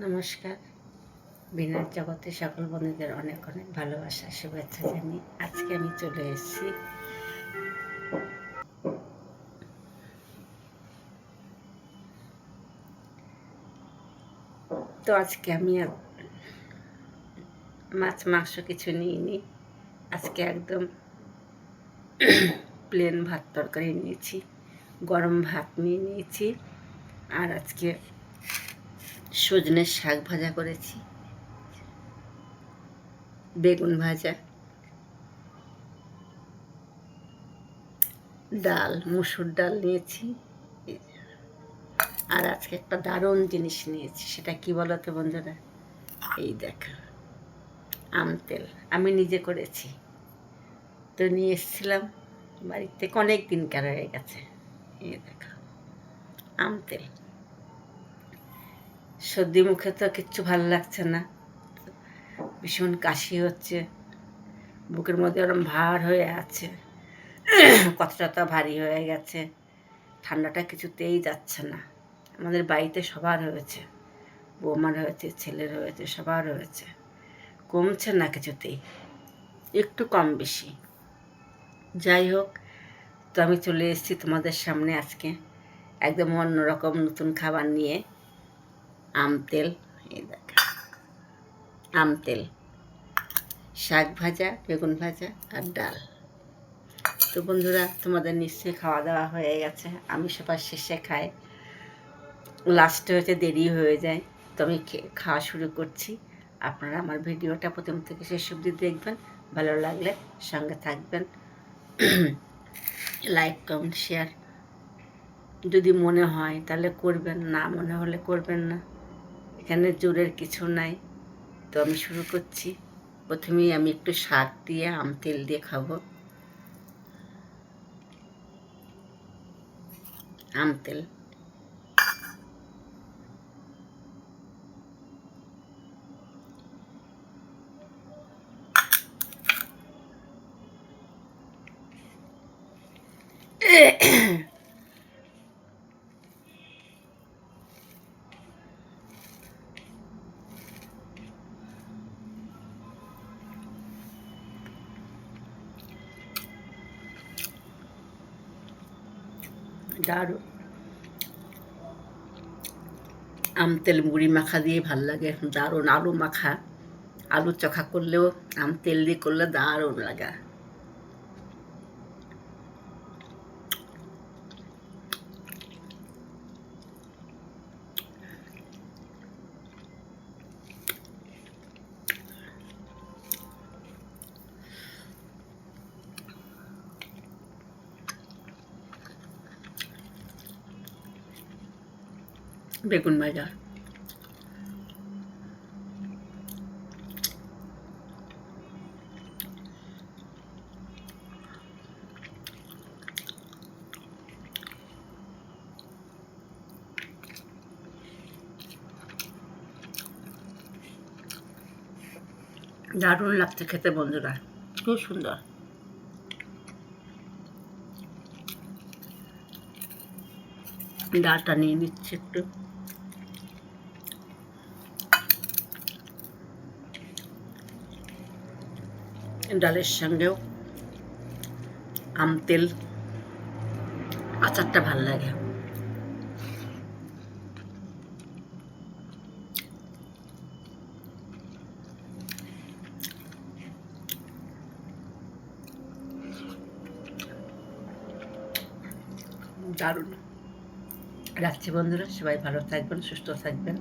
নমস্কার। বিনার জগতে সকল বন্ধুদের অনেক অনেক ভালোবাসা শুভেচ্ছা জানিয়ে আজকে আমি চলে এসেছি তো আজকে আমি মাছ মাংস কিছু নিইনি। আজকে একদম প্লেন ভাত তরকারি নিয়েছি, গরম ভাত নিয়েছি, আর আজকে সজনের শাক ভাজা করেছি, বেগুন ভাজা, ডাল, মুসুর ডাল নিয়েছি। আর আজকে একটা দারুণ জিনিস নিয়েছি, সেটা কি বলো তো বন্ধুরা? এই দেখো, আম তেল আমি নিজে করেছি। তো নিয়ে এসেছিলাম বাড়ির থেকে, অনেক দিনকার হয়ে গেছে। এই দেখো, আম তেল। সর্দি মুখে তো কিচ্ছু ভালো লাগছে না, ভীষণ কাশি হচ্ছে, বুকের মধ্যে ওরম ভার হয়ে আছে, কথাটা ভারী হয়ে গেছে, ঠান্ডাটা কিছুতেই যাচ্ছে না। আমাদের বাড়িতে সবার হয়েছে, বৌমার হয়েছে, ছেলের হয়েছে, সবার হয়েছে, কমছে না কিছুতেই, একটু কম বেশি। যাই হোক, তো আমি চলে এসেছি তোমাদের সামনে আজকে একদম অন্যরকম নতুন খাবার নিয়ে। আম তেল, এই দেখো, আম তেল, শাক ভাজা, বেগুন ভাজা আর ডাল। তো বন্ধুরা, তোমাদের নিশ্চয়ই খাওয়া দাওয়া হয়ে গেছে। আমি সবার শেষে খাই, লাস্টে হচ্ছে দেরি হয়ে যায়। তো আমি খাওয়া শুরু করছি। আপনারা আমার ভিডিওটা প্রথম থেকে শেষ অবধি দেখবেন, ভালো লাগলে সঙ্গে থাকবেন, লাইক কমেন্ট শেয়ার যদি মনে হয় তাহলে করবেন, না মনে হলে করবেন না, এখানে জোরের কিছু নাই। তো আমি শুরু করছি। প্রথমেই আমি একটু শাক দিয়ে আম তেল দিয়ে খাবো। আম তেল, দারুণ। আম তেল মুড়ি মাখা দিয়ে ভাল লাগে, দারুণ। আলু মাখা, আলু চোখা করলেও আম তেল দিয়ে করলে দারুণ লাগে। বেগুন ভাজা, দারুণ লাগছে খেতে বন্ধুরা, খুব সুন্দর। ডালটা নিয়ে নিচ্ছি একটু, ডালের সঙ্গেও আম তেল, আচারটা ভাল লাগে। দারুণ। রাখছি বন্ধুরা, সবাই ভালো থাকবেন, সুস্থ থাকবেন।